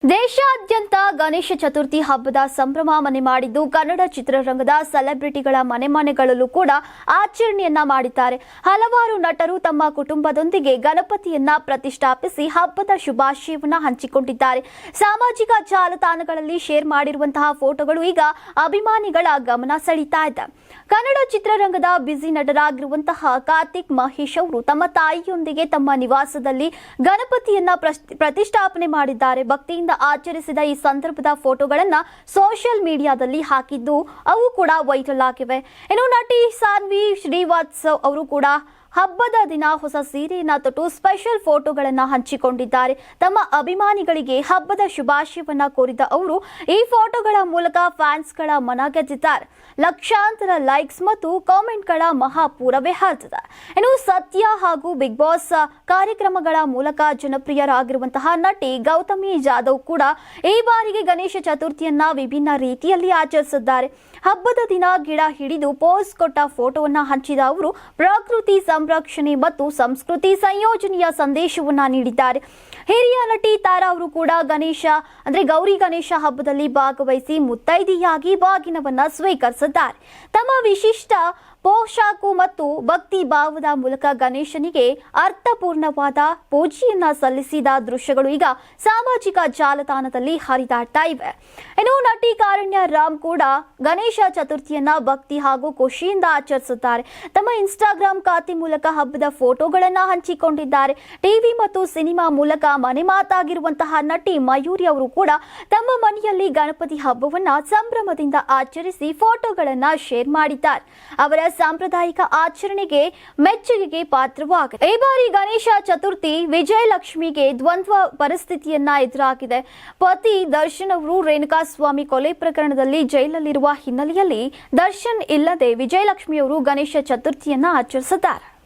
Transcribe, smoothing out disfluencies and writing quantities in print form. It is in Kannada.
ದೇಶಾದ್ಯಂತ ಗಣೇಶ ಚತುರ್ಥಿ ಹಬ್ಬದ ಸಂಭ್ರಮ ಮನೆ ಮಾಡಿದ್ದು ಕನ್ನಡ ಚಿತ್ರರಂಗದ ಸೆಲೆಬ್ರಿಟಿಗಳ ಮನೆಗಳಲ್ಲೂ ಕೂಡ ಆಚರಣೆಯನ್ನ ಮಾಡಿದ್ದಾರೆ. ಹಲವಾರು ನಟರು ತಮ್ಮ ಕುಟುಂಬದೊಂದಿಗೆ ಗಣಪತಿಯನ್ನ ಪ್ರತಿಷ್ಠಾಪಿಸಿ ಹಬ್ಬದ ಶುಭಾಶಯವನ್ನ ಹಂಚಿಕೊಂಡಿದ್ದಾರೆ. ಸಾಮಾಜಿಕ ಜಾಲತಾಣಗಳಲ್ಲಿ ಶೇರ್ ಮಾಡಿರುವಂತಹ ಫೋಟೋಗಳು ಈಗ ಅಭಿಮಾನಿಗಳ ಗಮನ ಸೆಳೀತಾ ಇದೆ. ಕನ್ನಡ ಚಿತ್ರರಂಗದ ಬ್ಯುಸಿ ನಟರಾಗಿರುವಂತಹ ಕಾರ್ತಿಕ್ ಮಹೇಶ್ ಅವರು ತಮ್ಮ ತಾಯಿಯೊಂದಿಗೆ ತಮ್ಮ ನಿವಾಸದಲ್ಲಿ ಗಣಪತಿಯನ್ನ ಪ್ರತಿಷ್ಠಾಪನೆ ಮಾಡಿದ್ದಾರೆ. ಭಕ್ತಿಯಿಂದ ಆಚರಿಸಿದ ಈ ಸಂದರ್ಭದ ಫೋಟೋಗಳನ್ನ ಸೋಷಿಯಲ್ ಮೀಡಿಯಾದಲ್ಲಿ ಹಾಕಿದ್ದು ಅವು ಕೂಡ ವೈರಲ್ ಆಗಿವೆ. ಇನ್ನು ನಟಿ ಸಾನ್ವಿ ಶ್ರೀವಾತ್ಸವ್ ಅವರು ಕೂಡ ಹಬ್ಬದ ದಿನ ಹೊಸ ಸೀರೆಯನ್ನ ತೊಟ್ಟು ಸ್ಪೆಷಲ್ ಫೋಟೋಗಳನ್ನ ಹಂಚಿಕೊಂಡಿದ್ದಾರೆ. ತಮ್ಮ ಅಭಿಮಾನಿಗಳಿಗೆ ಹಬ್ಬದ ಶುಭಾಶಯವನ್ನ ಕೋರಿದ ಅವರು ಈ ಫೋಟೋಗಳ ಮೂಲಕ ಫ್ಯಾನ್ಸ್ಗಳ ಮನ ಗೆದ್ದಿದ್ದಾರೆ. ಲಕ್ಷಾಂತರ ಲೈಕ್ಸ್ ಮತ್ತು ಕಾಮೆಂಟ್ಗಳ ಮಹಾಪೂರವೇ ಹರಿದಿದೆ. ಇನ್ನು ಸತ್ಯ ಹಾಗೂ ಬಿಗ್ ಬಾಸ್ ಕಾರ್ಯಕ್ರಮಗಳ ಮೂಲಕ ಜನಪ್ರಿಯರಾಗಿರುವಂತಹ ನಟಿ ಗೌತಮಿ ಜಾಧವ್ ಕೂಡ ಈ ಬಾರಿಗೆ ಗಣೇಶ ಚತುರ್ಥಿಯನ್ನ ವಿಭಿನ್ನ ರೀತಿಯಲ್ಲಿ ಆಚರಿಸಿದ್ದಾರೆ. ಹಬ್ಬದ ದಿನ ಗಿಡ ಹಿಡಿದು ಪೋಸ್ ಕೊಟ್ಟ ಫೋಟೋವನ್ನ ಹಂಚಿದ ಅವರು ಪ್ರಕೃತಿ ಸಂರಕ್ಷಣೆ ಮತ್ತು ಸಂಸ್ಕೃತಿ ಸಂಯೋಜನೆಯ ಸಂದೇಶವನ್ನ ನೀಡಿದ್ದಾರೆ. ಹಿರಿಯ ನಟಿ ತಾರಾ ಅವರು ಕೂಡ ಗೌರಿ ಗಣೇಶ ಹಬ್ಬದಲ್ಲಿ ಭಾಗವಹಿಸಿ ಮುತ್ತೈದೆಯಾಗಿ ಬಾಗಿನವನ್ನ ಸ್ವೀಕರಿಸಿದ್ದಾರೆ. ತಮ್ಮ ವಿಶಿಷ್ಟ ಪೋಷಾಕು ಮತ್ತು ಭಕ್ತಿ ಭಾವದ ಮೂಲಕ ಗಣೇಶನಿಗೆ ಅರ್ಥಪೂರ್ಣವಾದ ಪೂಜೆಯನ್ನ ಸಲ್ಲಿಸಿದ ದೃಶ್ಯಗಳು ಈಗ ಸಾಮಾಜಿಕ ಜಾಲತಾಣದಲ್ಲಿ ಹರಿದಾಡ್ತಾ ಇವೆ. ಇನ್ನು ನಟಿ ಕಾರುಣ್ಯ ರಾಮ್ ಕೂಡ ಗಣೇಶ ಚತುರ್ಥಿಯನ್ನ ಭಕ್ತಿ ಹಾಗೂ ಖುಷಿಯಿಂದ ಆಚರಿಸುತ್ತಾರೆ. ತಮ್ಮ ಇನ್ಸ್ಟಾಗ್ರಾಮ್ ಖಾತೆ ಮೂಲಕ ಹಬ್ಬದ ಫೋಟೋಗಳನ್ನ ಹಂಚಿಕೊಂಡಿದ್ದಾರೆ. ಟಿವಿ ಮತ್ತು ಸಿನಿಮಾ ಮೂಲಕ ಮನೆ ಮಾತಾಗಿರುವಂತಹ ನಟಿ ಮಯೂರಿ ಅವರು ಕೂಡ ತಮ್ಮ ಮನೆಯಲ್ಲಿ ಗಣಪತಿ ಹಬ್ಬವನ್ನ ಸಂಭ್ರಮದಿಂದ ಆಚರಿಸಿ ಫೋಟೋಗಳನ್ನ ಶೇರ್ ಮಾಡಿದ್ದಾರೆ. ಅವರ ಸಾಂಪ್ರದಾಯಿಕ ಆಚರಣೆಗೆ ಮೆಚ್ಚುಗೆಗೆ ಪಾತ್ರವಾಗಿದೆ. ಈ ಬಾರಿ ಗಣೇಶ ಚತುರ್ಥಿ ವಿಜಯಲಕ್ಷ್ಮಿಗೆ ದ್ವಂದ್ವ ಪರಿಸ್ಥಿತಿಯನ್ನ ಎದುರಾಗಿದೆ. ಪತಿ ದರ್ಶನ್ ಅವರು ರೇಣುಕಾಸ್ವಾಮಿ ಕೊಲೆ ಪ್ರಕರಣದಲ್ಲಿ ಜೈಲಲ್ಲಿರುವ ಹಿನ್ನೆಲೆಯಲ್ಲಿ ದರ್ಶನ್ ಇಲ್ಲದೆ ವಿಜಯಲಕ್ಷ್ಮಿ ಅವರು ಗಣೇಶ ಚತುರ್ಥಿಯನ್ನ ಆಚರಿಸಿದ್ದಾರೆ.